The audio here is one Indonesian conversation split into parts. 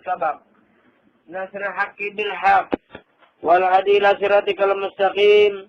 sabab. Nasrul haqqi bil haqq wal hadi ila siratikal mustaqim.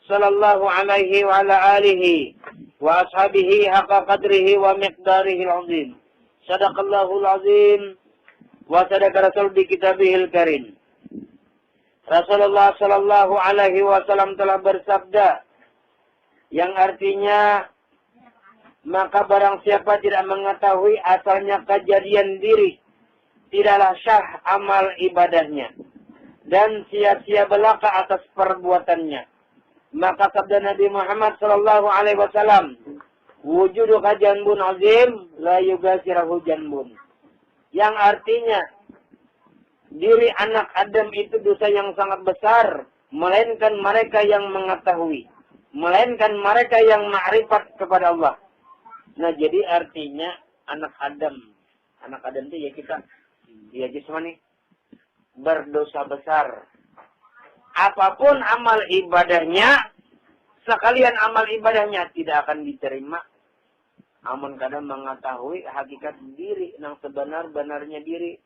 Sallallahu alaihi wa ala alihi wa ashabihi haqqa qadrihi wa miqdarihi al-azim. Sadaqallahul azim wa sadaqa rasul bi kitabihil karim. Rasulullah sallallahu alaihi wasallam telah bersabda yang artinya, maka barang siapa tidak mengetahui asalnya kejadian diri, tidaklah syah amal ibadahnya, dan sia-sia belaka atas perbuatannya. Maka sabda Nabi Muhammad sallallahu alaihi wasallam, wujudu janbun azim la yugasirahu janbun. Yang artinya, diri anak Adam itu dosa yang sangat besar, melainkan mereka yang mengetahui, melainkan mereka yang ma'rifat kepada Allah. Nah, jadi artinya anak Adam itu ya kita, ya jismani, berdosa besar. Apapun amal ibadahnya, sekalian amal ibadahnya tidak akan diterima. Amun kadang mengetahui hakikat diri, yang sebenar-benarnya diri,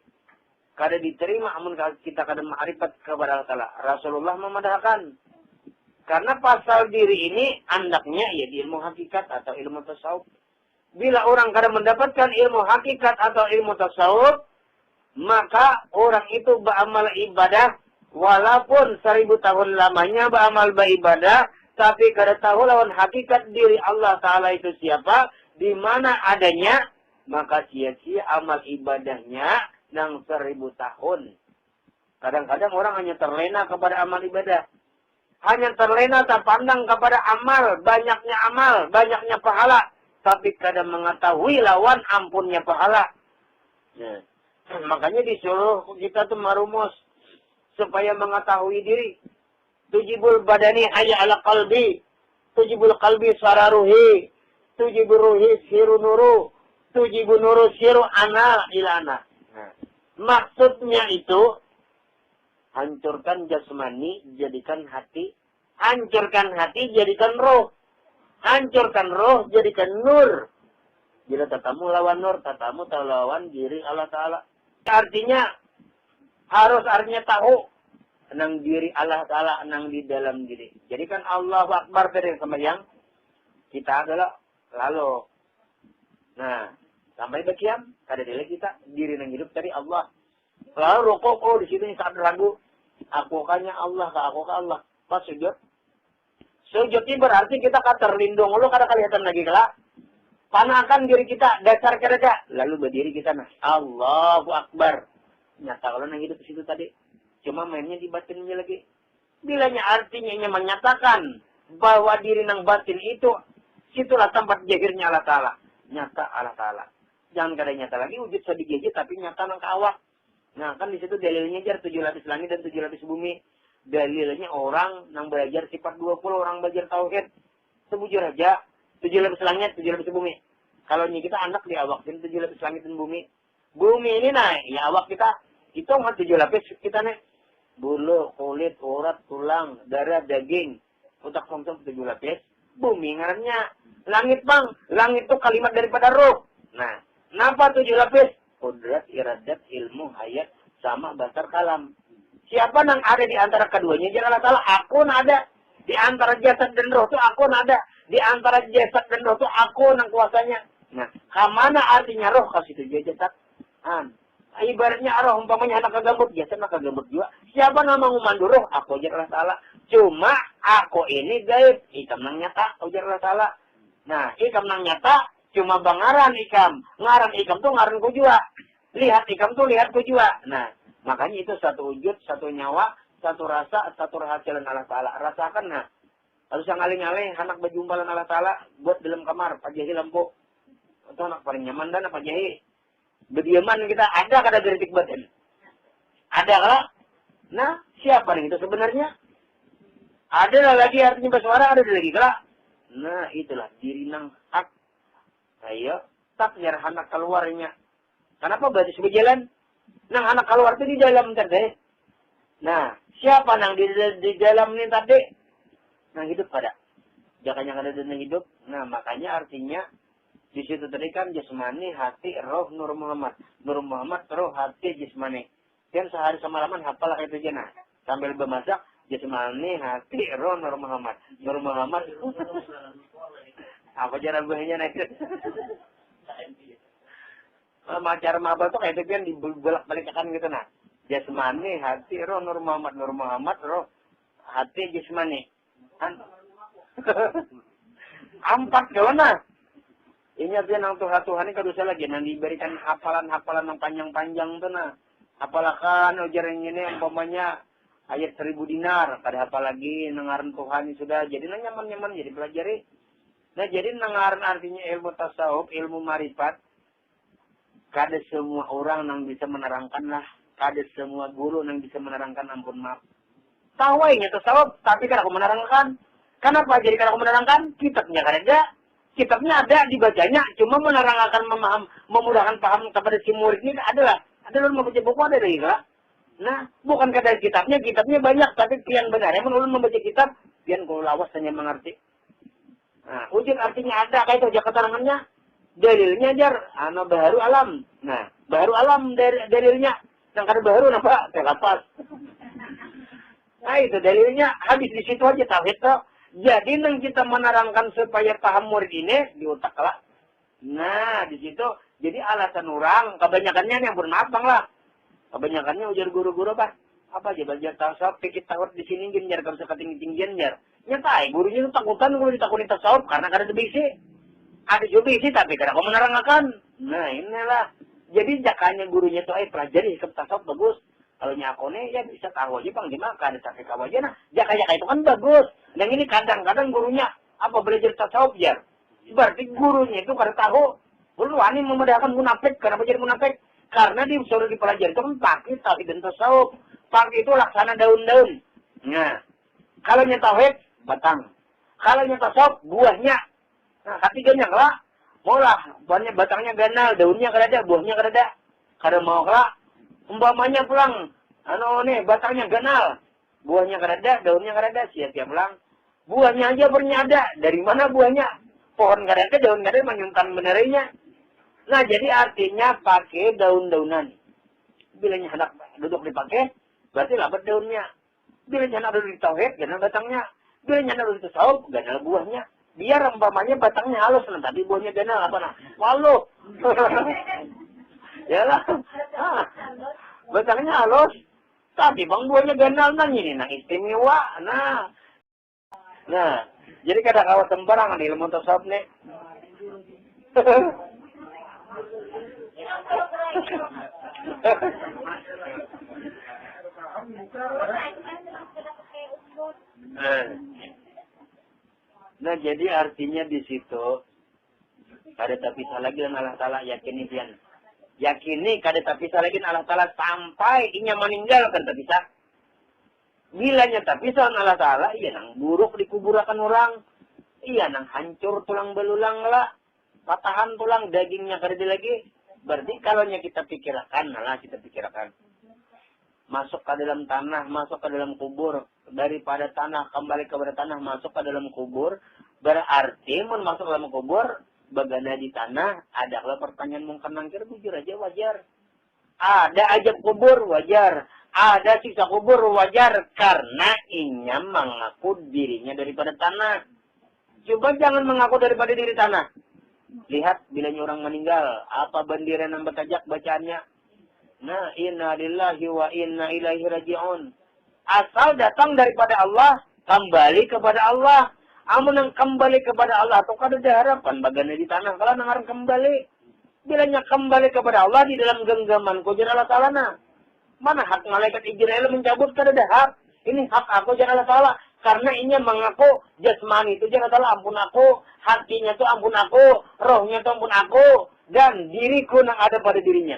kada diterima. Amun kita kadang ma'rifat kepada Allah Ta'ala. Rasulullah memadahkan. Karena pasal diri ini andaknya ya di ilmu hakikat atau ilmu tasawuf. Bila orang kadang mendapatkan ilmu hakikat atau ilmu tasawuf, maka orang itu beramal ibadah, walaupun 1000 tahun lamanya beramal beribadah, tapi kada tahu lawan hakikat diri Allah Ta'ala itu siapa, di mana adanya, maka sia-sia amal ibadahnya yang 1000 tahun. Kadang-kadang orang hanya terlena kepada amal ibadah. Hanya terlena terpandang kepada amal, banyaknya pahala. Tapi kadang mengetahui lawan ampunnya pahala. Nah, makanya disuruh kita tuh merumus supaya mengetahui diri. Tujibul badani haya ala qalbi. Tujibul qalbi sararuhi. Tujibul ruhi siru nuru. Tujibul nuru siru ana ilana. Nah, maksudnya itu, hancurkan jasmani, jadikan hati. Hancurkan hati, jadikan roh. Hancurkan roh, jadikan nur. Bila tatamu lawan nur, tatamu lawan diri Allah Ta'ala. Artinya, artinya tahu nang diri Allah Ta'ala, nang di dalam diri. Jadi kan Allahu Akbar dari sembahyang, kita adalah lalu. Nah, sampai bekiam, kada dile kita, diri nang hidup dari Allah. Lalu rokok, di sini saat ragu, aku kanya Allah, aku ke Allah. Pas sujud. Sujud ini berarti kita terlindung. Lu kada kelihatan lagi kelak. Panakan diri kita, dasar kerja. Lalu berdiri kita, nah, Allahu Akbar. Nyata kalau nang hidup di situ tadi. Cuma mainnya di batinnya lagi. Bilanya artinya menyatakan bahwa diri nang batin itu, situlah tempat jahirnya Allah Ta'ala. Nyata Allah Ta'ala. Jangan kada nyata lagi, wujud sedikit tapi nyata nang kawak. Nah, kan di situ dalilnya jar 7 lapis langit dan 7 lapis bumi. Dalilnya orang yang belajar sifat 20, orang belajar tauhid. Sebujur aja, 7 lapis langit, 7 lapis bumi. Kalau ini kita anak di awak, 7 lapis langit dan bumi. Bumi ini nah, ya awak kita, itu 7 lapis kita nih. Bulu, kulit, urat, tulang, darah, daging. Otak somsom 7 lapis. Bumi ngarannya. Langit bang, langit itu kalimat daripada roh. Nah, kenapa 7 lapis? Kudrat, iradat, ilmu, hayat, sama basar kalam. Siapa yang ada di antara keduanya? Jangan Allah Ta'ala, aku ada. Di antara jasad dan roh itu aku ada. Di antara jasad dan roh itu aku yang kuasanya. Nah, kemana artinya roh? Kasih itu jasad. Ibaratnya roh, umpamanya anak kegambut, jasad anak kegambut juga. Siapa nama memandu roh? Aku aja Allah Ta'ala. Cuma aku ini gaib. Ikam nang nyata, ujar Allah Ta'ala. Nah, ikam nang nyata, cuma bangaran ikam. Ngaran ikam tuh ngaran ku juga. Lihat ikam tuh lihat ku juga. Nah, makanya itu satu wujud, satu nyawa, satu rasa, satu rahasia Allah Ta'ala. Rasakan nah. Harus yang aling-aling, anak berjumpa dengan Allah Ta'ala, buat dalam kamar, Pak Jahi lampu. Itu anak paling nyaman dan Pak Jahi. Berdiaman kita, ada kada geritik batin. Ada kalau? Nah, siapa nih itu sebenarnya? Ada lagi artinya bersuara, ada lagi kalau? Nah, itulah diri nang hak. Ayo, tak nyarah anak keluarnya. Kenapa berarti sebejalan? Nang anak keluar itu di dalam tadi. Nah, siapa nang di dalam ini tadi? Nang hidup pada. Jangan yang ada di hidup. Nah, makanya artinya Di situ tadi kan jasmani, hati, roh, Nur Muhammad. Nur Muhammad, roh, hati, jasmani. Kan sehari semalaman hafal itu aja nah. Sambil bermasak, jasmani, hati, roh, Nur Muhammad. Nur Muhammad. Apa cara bahasanya nah itu? Cara maba tuh kayak itu kan dibolak-balikkan gitu nah. Jasmani, hati, roh, Nur Muhammad. Nur Muhammad, roh, hati, jasmani. Empat kawan nah. Ingat dia nang Tuhan ini kadosa lagi nang diberikan hafalan-hafalan yang panjang-panjang tuh nah. Apalahkan ujaran ini umpamanya ayat 1000 dinar, kada hafal lagi nengaran Tuhan sudah jadi nyaman-nyaman jadi pelajari. Nah jadi nengaran artinya ilmu tasawuf, ilmu marifat. Kada semua orang yang bisa menerangkan lah, kada semua guru yang bisa menerangkan ampun maaf. Tahu aja tasawuf tapi kada aku menerangkan. Kenapa jadi kada aku menerangkan? Kitabnya kada ada. Kitabnya ada dibacanya, cuma menerangkan memudahkan paham kepada si murid ini adalah ulun membaca buku ada lagi kak. Nah, bukan kata kitabnya banyak, tapi yang benarnya ulun membaca kitab, pian kalau lawas hanya mengerti. Nah, wujud artinya ada, kayak itu aja keterangannya. Dalilnya jar, baharu alam. Nah, baharu alam dalilnya. Yang kada baharu napa? Terlepas. Nah, itu dalilnya habis di situ aja tauhid toh. Jadi nang kita menerangkan supaya paham murid ini di otak lah. Nah, di situ jadi alasan orang kebanyakannya yang bermaaf bang lah. Kebanyakannya ujar guru-guru apa? Apa aja belajar tasawuf, pikir takut di sini jar kalau suka tinggi-tinggian jar. Nyatai gurunya itu takutan kalau ditakutin tasawuf karena kada bisi. Ada juga bisi tapi kada mau menerangkan. Nah, inilah. Jadi jakanya gurunya tuh pelajari sikap tasawuf bagus. Kalau nyakone ya bisa tahu aja bang gimana kada sakit kawan aja nah. Jaka-jaka itu kan bagus. Dan ini kadang-kadang gurunya apa belajar tasawuf jar. Berarti gurunya itu kada tahu. Belum wani memudahkan munafik. Kenapa jadi munafik? Karena dia suruh dipelajari itu kan pakai tauhid dan tasawuf. Pakai itu laksana daun-daun. Nah, kalau tauhid batang. Kalau tasawuf buahnya. Nah, ketiganya lah. Maulah buahnya batangnya ganal, daunnya kada ada, buahnya kada ada. Kada mau lah. Umpamanya pulang, batangnya ganal, buahnya kada ada, daunnya kada ada, siap-siap pulang. Buahnya aja pernah ada, dari mana buahnya? Pohon kada ada, daun kada ada, menyimpan benernya. Nah, jadi artinya pakai daun-daunan. Bila hendak duduk dipakai, berarti labat daunnya. Bila hendak duduk di tauhid, ganal batangnya. Bila hendak duduk di tasawuf, ganal buahnya. Biar umpamanya batangnya halus, tapi buahnya ganal apa nah? Waluh. Yalah. Batangnya halus, tapi bang buahnya ganal nah ini nah istimewa. Nah, jadi kada kawas sembarangan ilmu tasawuf nih. Nah, jadi artinya di situ kada terpisah lagi dengan Allah Ta'ala yakini pian. Yakini kada terpisah lagi dengan Allah Ta'ala sampai inya meninggal kada terpisah. Bilanya terpisah dengan Allah Ta'ala, iya nang buruk dikuburakan orang. Iya nang hancur tulang belulang lah. Patahan tulang dagingnya kada lagi. Berarti kalau kita pikirkan, kita pikirkan. Masuk ke dalam tanah, masuk ke dalam kubur. Daripada tanah, kembali kepada tanah, masuk ke dalam kubur. Berarti, masuk ke dalam kubur, bagana di tanah, ada kalau pertanyaan mungkin nangkir, bujur aja wajar. Ada ajab kubur, wajar. Ada siksa kubur, wajar. Karena inya mengaku dirinya daripada tanah. Coba jangan mengaku daripada diri tanah. Lihat, bila orang meninggal, apa bandiran yang bertajak bacaannya? Nah, inna lillahi wa inna ilaihi raji'un. Asal datang daripada Allah, kembali kepada Allah. Amun yang kembali kepada Allah, atau kada ada harapan bagana di tanah. Kalau nangarang kembali, bilanya kembali kepada Allah di dalam genggaman kujar Allah Ta'ala nah. Mana hak malaikat Israel mencabut kada ada hak. Ini hak aku jar Allah Ta'ala. Karena inya mengaku jasmani itu jar Allah Ta'ala ampun aku. Hatinya itu ampun aku. Rohnya itu ampun aku. Dan diriku yang ada pada dirinya.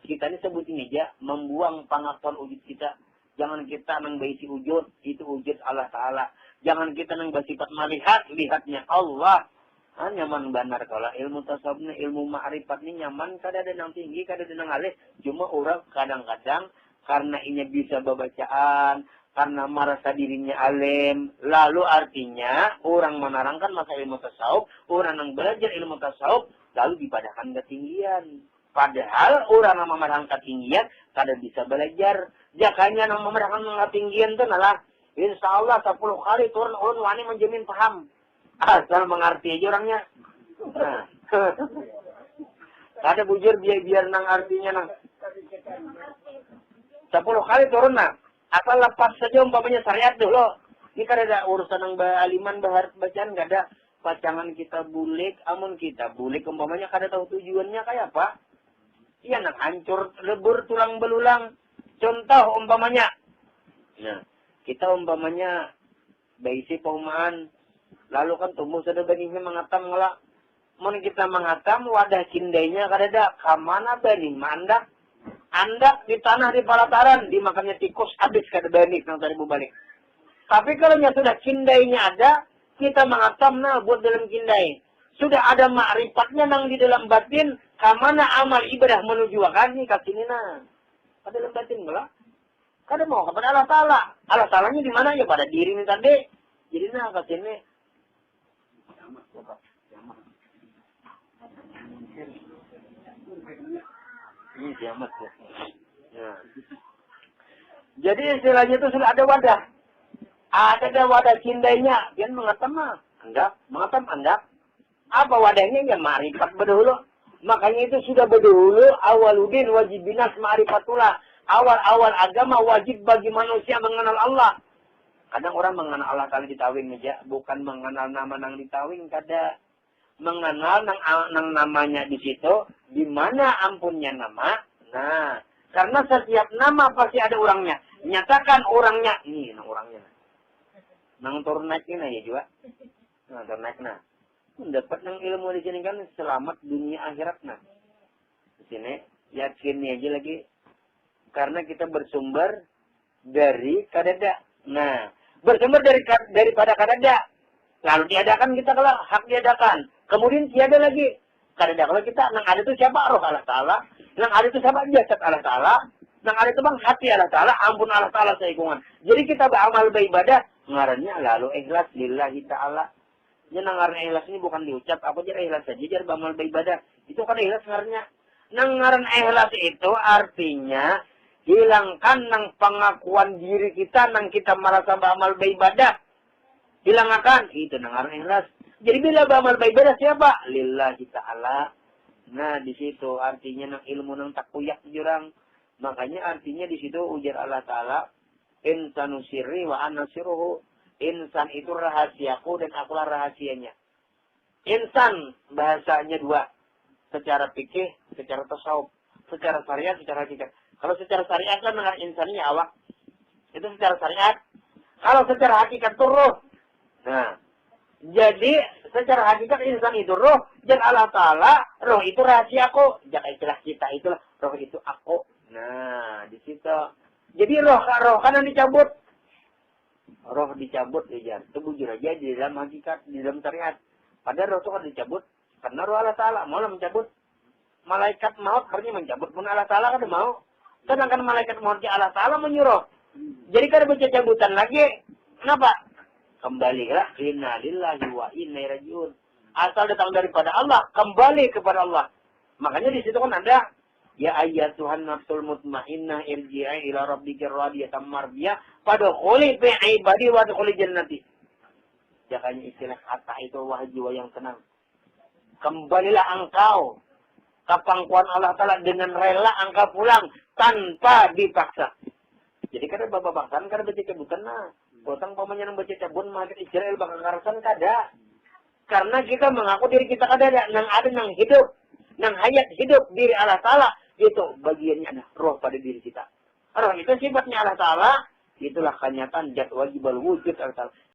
Kita ini sebut ini aja, membuang pengakuan wujud kita. Jangan kita mengbaisi wujud, itu wujud Allah Ta'ala. Jangan kita nang bersifat melihat, lihatnya Allah. Nyaman benar kalau ilmu tasawuf ilmu ma'rifat ini nyaman, kada ada nang tinggi, kada ada nang alih. Cuma orang kadang-kadang karena ini bisa bacaan, karena merasa dirinya alim, lalu artinya orang menerangkan masalah ilmu tasawuf, orang yang belajar ilmu tasawuf, lalu dipadakan ketinggian. Padahal orang yang memerahkan ketinggian, kada bisa belajar. Jakanya yang memerahkan ketinggian itu adalah, insya Allah 10 kali turun ulun wani menjamin paham. Asal mengerti aja orangnya. Nah. Kada bujur biar nang artinya nang. 10 kali turun nah. Asal lepas saja umpamanya syariat dulu. Ini kan ada urusan yang aliman bacaan gak ada. Pacangan kita bulik, amun kita bulik umpamanya kada tahu tujuannya kayak apa. Iya nak hancur, lebur, tulang belulang. Contoh umpamanya. Nah, kita umpamanya baisi paumaan. Lalu kan tumbuh sudah benihnya mengatam ngelak. Mun kita mengatam wadah cindainya kada ada. Kamana benih mandak. Anda di tanah di palataran, dimakannya tikus, habis kada banik nang tadi balik. Tapi kalau sudah kindainya ada, kita mengatam nah buat dalam kindai. Sudah ada ma'rifatnya nang di dalam batin, kamana amal ibadah menuju akan nih kasini nah. Pada dalam batin malah. Kada mau kepada Allah Ta'ala. Allah Ta'alanya di mana ya pada diri ini tadi. Jadi nah kasini. Ini kiamat ya. Ya. Jadi istilahnya itu sudah ada wadah. Ada wadah cindainya. Dia mengatam mah. Enggak. Mengatam enggak. Apa wadahnya? Ya ma'rifat berdahulu. Makanya itu sudah berdahulu. Awaludin wajibinas ma'rifatullah. Awal-awal agama wajib bagi manusia mengenal Allah. Kadang orang mengenal Allah Ta'ala ditawing aja. Bukan mengenal nama nang ditawing. Kada. Mengenal nang namanya di situ, di mana ampunnya nama. Nah, karena setiap nama pasti ada orangnya. Nyatakan orangnya, ini nang orangnya. Nang turun naik ini ya juga. Nah, turun naik nah. Dapat nang ilmu di sini kan selamat dunia akhirat nah. Di sini yakin aja lagi. Karena kita bersumber dari kadada. Nah, bersumber daripada kadada. Lalu diadakan kita kalau hak diadakan. Kemudian tiada lagi. Kadang kalau kita, nang ada itu siapa? Roh Allah Ta'ala. Nang ada itu siapa? Jasad Allah Ta'ala. Nang ada itu bang hati Allah Ta'ala. Ampun Allah Ta'ala seikungan. Jadi kita beramal beribadah. Ngarannya lalu ikhlas lillahi ta'ala. Jadi nang ngaran ikhlas ini bukan diucap. Apa jadi ikhlas saja. Jadi beramal beribadah. Itu kan ikhlas ngarannya. Nang ngaran ikhlas itu artinya hilangkan nang pengakuan diri kita. Nang kita merasa beramal beribadah. Hilangkan. Itu nang ngaran ikhlas. Jadi bila beramal beribadah siapa? Lillahi ta'ala. Nah, di situ artinya nang ilmu nang tak kuyak jurang. Makanya artinya di situ ujar Allah Ta'ala, insanu sirri wa ana sirruhu. Insan itu rahasiaku dan akulah rahasianya. Insan bahasanya dua. Secara fikih, secara tasawuf. Secara syariat, secara hakikat. Kalau secara syariat kan dengan insannya awak. Itu secara syariat. Kalau secara hakikat itu ruh. Nah, jadi secara hakikat insan itu roh, dan Allah Ta'ala roh itu rahasia aku. Jangan istilah kita itulah roh itu aku. Nah, di situ. Jadi roh kan dicabut. Roh dicabut ya, itu bujur aja di dalam hakikat, di dalam syariat. Padahal roh itu kan dicabut karena roh Allah Ta'ala mau mencabut. Malaikat maut harusnya mencabut, pun Allah Ta'ala kan mau. Sedangkan malaikat mautnya Allah Ta'ala menyuruh. Jadi kan ada cabutan lagi. Kenapa? Kembalilah inna lillahi wa inna ilaihi rajiun. Asal datang daripada Allah, kembali kepada Allah. Makanya di situ kan ada ya ayyatuhan nafsul mutmainnah irji'i ila rabbikir radiyatan mardiyah fadkhuli fi ibadi wa dkhuli jannati. Jakanya istilah kata itu wahai jiwa yang tenang. Kembalilah engkau ke pangkuan Allah Ta'ala dengan rela engkau pulang tanpa dipaksa. Jadi kada bapak paksaan kada baca cabutan nah. Potong pamannya nang baca cabun masyarakat Israel bakal ngarasan kada. Karena kita mengaku diri kita kada ada. Nang ada nang hidup. Nang hayat hidup diri Allah Ta'ala. Itu bagiannya ada roh pada diri kita. Roh itu sifatnya Allah Ta'ala. Itulah kenyataan jad wajibal wujud Allah Ta'ala.